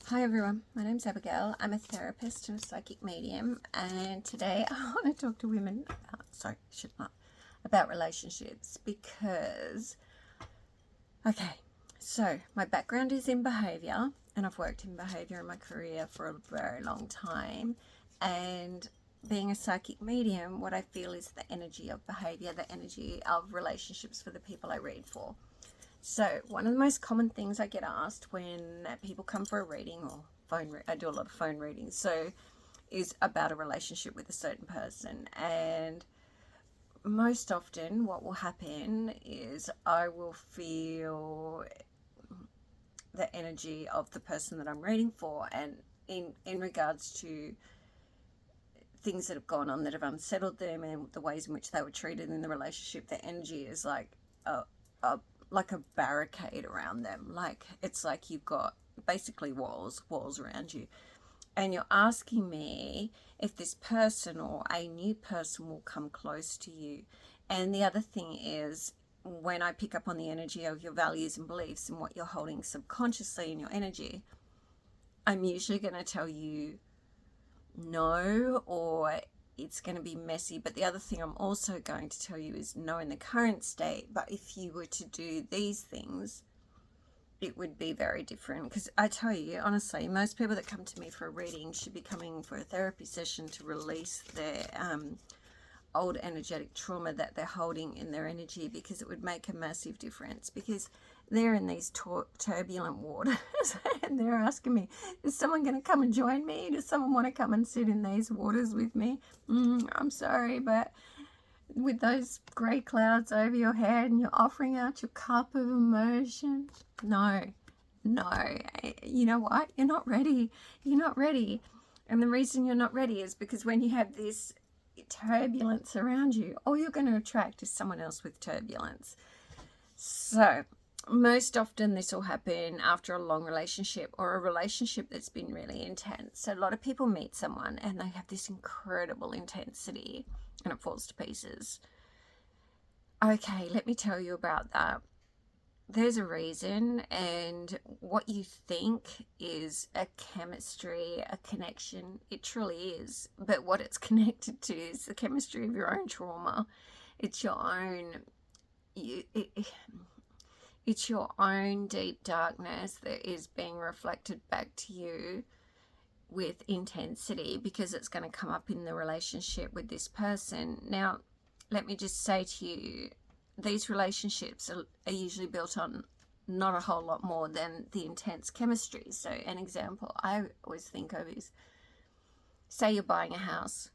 Hi everyone, my name's Abigail. I'm a therapist and a psychic medium, and today I want to talk to women about relationships because, so my background is in behaviour and I've worked in behaviour in my career for a very long time, and being a psychic medium, what I feel is the energy of behaviour, the energy of relationships for the people I read for. So one of the most common things I get asked when people come for a reading or I do a lot of phone readings, so is about a relationship with a certain person. And most often what will happen is I will feel the energy of the person that I'm reading for, and in regards to things that have gone on that have unsettled them and the ways in which they were treated in the relationship, the energy is like a barricade around them. Like it's like you've got basically walls around you, and you're asking me if this person or a new person will come close to you. And the other thing is, when I pick up on the energy of your values and beliefs and what you're holding subconsciously in your energy, I'm usually going to tell you no, or it's going to be messy. But the other thing I'm also going to tell you is no in the current state, but if you were to do these things, it would be very different. Because I tell you, honestly, most people that come to me for a reading should be coming for a therapy session to release their old energetic trauma that they're holding in their energy, because it would make a massive difference. Because they're in these turbulent waters and they're asking me, is someone going to come and join me? Does someone want to come and sit in these waters with me? I'm sorry, but with those grey clouds over your head and you're offering out your cup of emotion, no, you know what? You're not ready. And the reason you're not ready is because when you have this turbulence around you, all you're going to attract is someone else with turbulence. So most often this will happen after a long relationship or a relationship that's been really intense. So a lot of people meet someone and they have this incredible intensity and it falls to pieces. Okay, let me tell you about that. There's a reason, and what you think is a chemistry, a connection, it truly is. But what it's connected to is the chemistry of your own trauma. It's your own, it's your own deep darkness that is being reflected back to you with intensity, because it's going to come up in the relationship with this person. Now, let me just say to you, these relationships are usually built on not a whole lot more than the intense chemistry. So an example I always think of is, say you're buying a house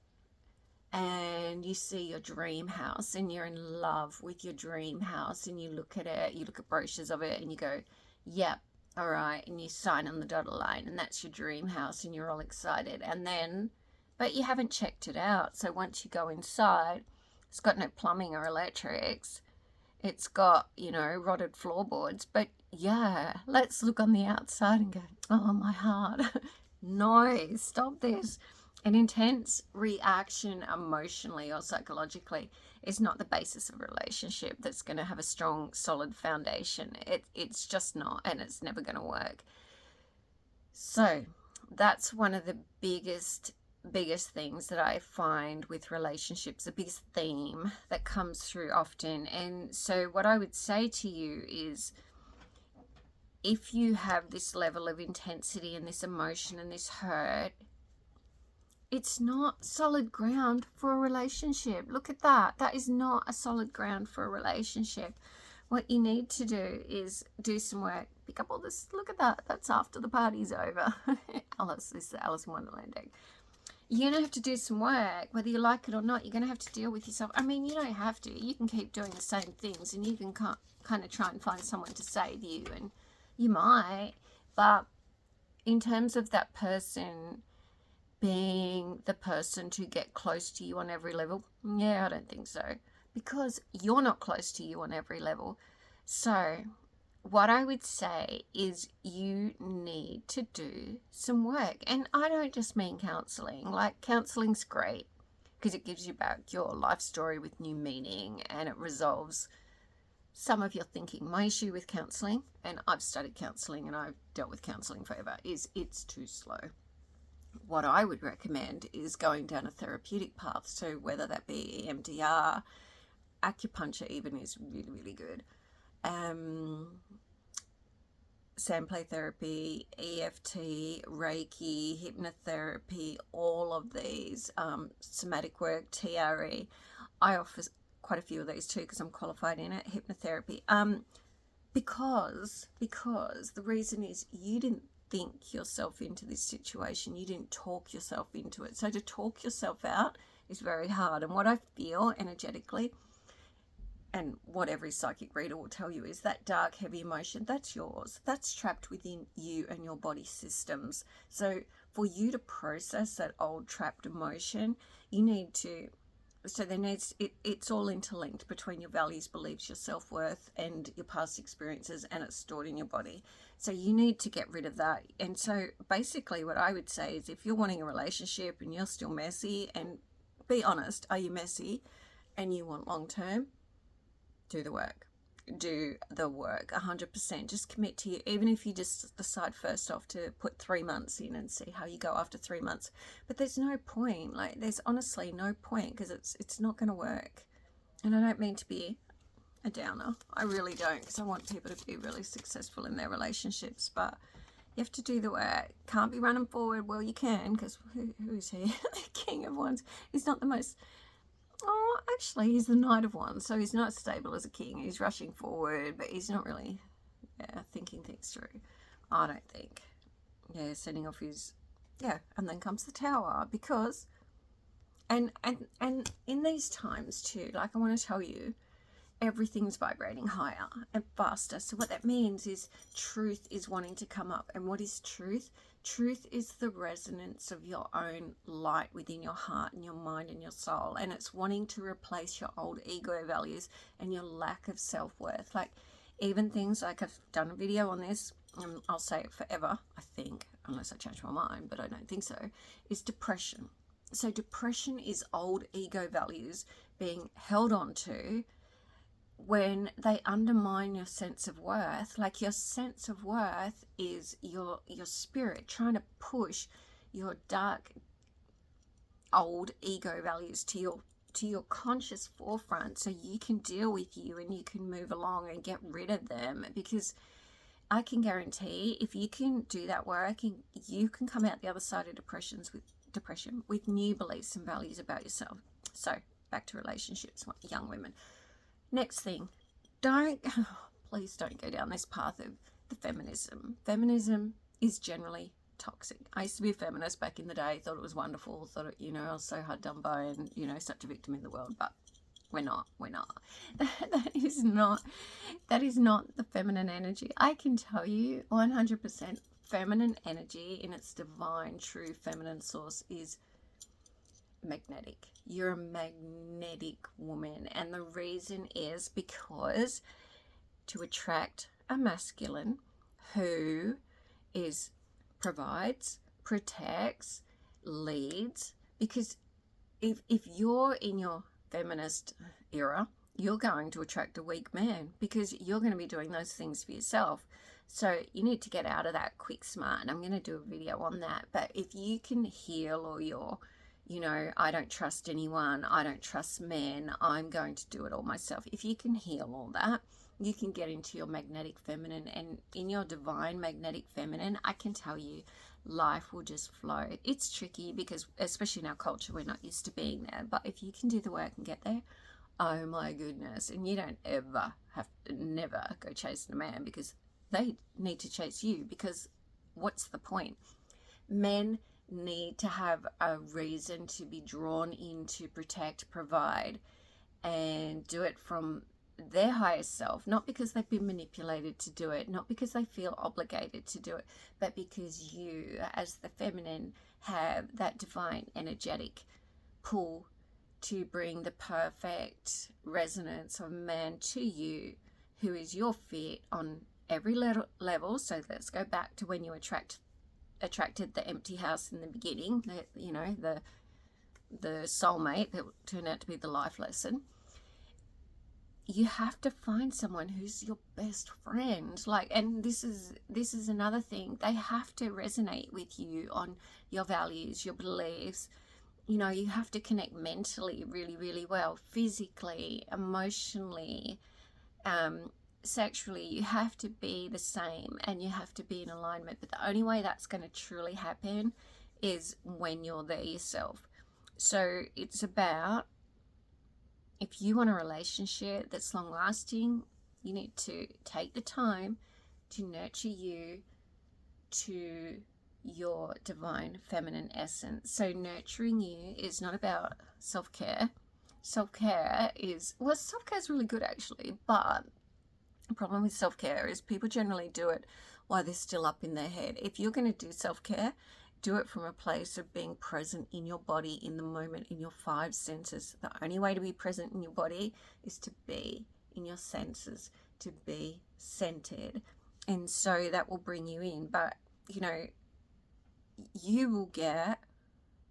and you see your dream house and you're in love with your dream house, and you look at it, you look at brochures of it and you go, yep, all right, and you sign on the dotted line and that's your dream house and you're all excited. And then, but you haven't checked it out. So once you go inside, it's got no plumbing or electrics. It's got, rotted floorboards. But yeah, let's look on the outside and go, oh, my heart. No, stop this. An intense reaction emotionally or psychologically is not the basis of a relationship that's going to have a strong, solid foundation. It's just not, and it's never going to work. So that's one of the biggest things that I find with relationships, the biggest theme that comes through often. And so what I would say to you is, if you have this level of intensity and this emotion and this hurt, it's not solid ground for a relationship. Look at that. That is not a solid ground for a relationship. What you need to do is do some work. Pick up all this. Look at that. That's after the party's over. This is the Alice in Wonderland deck. You're going to have to do some work, whether you like it or not. You're going to have to deal with yourself. I mean, you don't have to. You can keep doing the same things and you can kind of try and find someone to save you, and you might. But in terms of that person being the person to get close to you on every level, yeah, I don't think so, because you're not close to you on every level. So what I would say is you need to do some work. And I don't just mean counseling. Like, counseling's great because it gives you back your life story with new meaning and it resolves some of you are thinking, my issue with counselling, and I've studied counselling and I've dealt with counselling forever, is it's too slow. What I would recommend is going down a therapeutic path. So whether that be EMDR, acupuncture even is really, really good. Sand play therapy, EFT, Reiki, hypnotherapy, all of these, somatic work, TRE. I offer quite a few of these too because I'm qualified in it, hypnotherapy. Because the reason is you didn't think yourself into this situation. You didn't talk yourself into it. So to talk yourself out is very hard. And what I feel energetically, and what every psychic reader will tell you, is that dark, heavy emotion, that's yours. That's trapped within you and your body systems. So for you to process that old trapped emotion, you need to, so there needs, it's all interlinked between your values, beliefs, your self-worth, and your past experiences, and it's stored in your body. So you need to get rid of that. And so basically what I would say is, if you're wanting a relationship and you're still messy, and be honest, are you messy and you want long-term? Do the work. Do the work 100%. Just commit to you. Even if you just decide first off to put 3 months in and see how you go after 3 months. But there's no point. Like, there's honestly no point, because it's not going to work. And I don't mean to be a downer. I really don't, because I want people to be really successful in their relationships. But you have to do the work. Can't be running forward. Well, you can, because who's he? The King of Wands. He's not the most... Oh, actually, he's the Knight of Wands, so he's not stable as a king. He's rushing forward, but he's not really thinking things through, I don't think. Yeah, setting off his... Yeah, and then comes the Tower, because... And in these times, too, like, I want to tell you, everything's vibrating higher and faster. So what that means is truth is wanting to come up. And what is truth? Truth is the resonance of your own light within your heart and your mind and your soul. And it's wanting to replace your old ego values and your lack of self-worth. Like, even things like, I've done a video on this, and I'll say it forever, I think, unless I change my mind, but I don't think so, is depression. So depression is old ego values being held on to when they undermine your sense of worth. Like, your sense of worth is your spirit trying to push your dark old ego values to your conscious forefront, so you can deal with you and you can move along and get rid of them. Because I can guarantee, if you can do that work, you can come out the other side of depression with new beliefs and values about yourself. So back to relationships, young women. Next thing, please don't go down this path of the feminism. Feminism is generally toxic. I used to be a feminist back in the day, thought it was wonderful, thought it, I was so hard done by and, such a victim in the world, but we're not. That is not the feminine energy. I can tell you 100% feminine energy in its divine, true feminine source is magnetic. You're a magnetic woman, and the reason is because to attract a masculine who provides, protects, leads, because if you're in your feminist era, you're going to attract a weak man, because you're going to be doing those things for yourself. So you need to get out of that quick smart, and I'm going to do a video on that. But if you can heal, or you're I don't trust anyone, I don't trust men, I'm going to do it all myself. If you can heal all that, you can get into your magnetic feminine, and in your divine magnetic feminine, I can tell you, life will just flow. It's tricky because, especially in our culture, we're not used to being there. But if you can do the work and get there, oh my goodness. And you don't never go chasing a man, because they need to chase you, because what's the point? Men need to have a reason to be drawn in to protect, provide, and do it from their highest self, not because they've been manipulated to do it, not because they feel obligated to do it, but because you, as the feminine, have that divine energetic pull to bring the perfect resonance of man to you, who is your fit on every level. So let's go back to when you attracted the empty house in the beginning, the soulmate that turned out to be the life lesson. you have to find someone who's your best friend. Like, and this is another thing, they have to resonate with you on your values, your beliefs. You know, you have to connect mentally really, really well, physically, emotionally, sexually. You have to be the same and you have to be in alignment. But the only way that's going to truly happen is when you're there yourself. So it's about, if you want a relationship that's long lasting, you need to take the time to nurture you to your divine feminine essence. So nurturing you is not about self-care. Self-care is, well, self-care is really good actually, but the problem with self-care is people generally do it while they're still up in their head. If you're going to do self-care, do it from a place of being present in your body, in the moment, in your 5 senses. The only way to be present in your body is to be in your senses, to be centered. And so that will bring you in. But, you know, you will get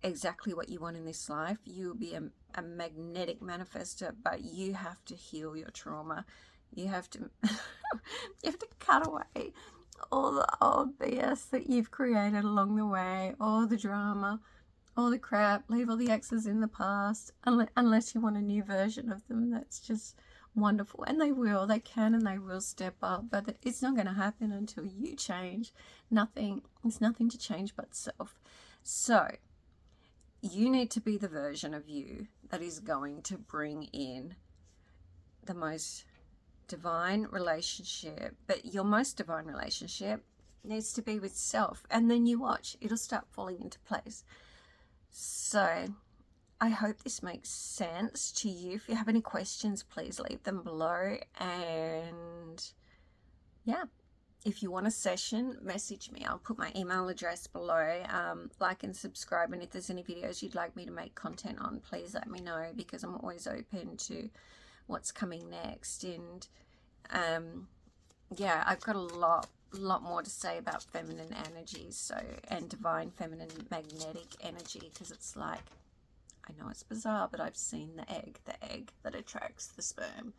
exactly what you want in this life. You will be a magnetic manifester, but you have to heal your trauma. You have to you have to cut away all the old BS that you've created along the way, all the drama, all the crap. Leave all the exes in the past, unless you want a new version of them that's just wonderful. And they can and they will step up, but it's not going to happen until you change. There's nothing to change but self. So you need to be the version of you that is going to bring in the most divine relationship. But your most divine relationship needs to be with self, and then you watch, it'll start falling into place. So I hope this makes sense to you. If you have any questions, please leave them below. And yeah, if you want a session, message me. I'll put my email address below. Like and subscribe, and if there's any videos you'd like me to make content on, please let me know, because I'm always open to what's coming next. And yeah, I've got a lot more to say about feminine energies, so, and divine feminine magnetic energy, because it's like, I know it's bizarre, but I've seen the egg that attracts the sperm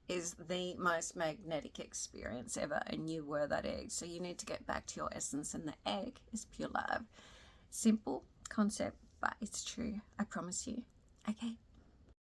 is the most magnetic experience ever, and you were that egg. So you need to get back to your essence, and the egg is pure love. Simple concept, but it's true. I promise you. Okay.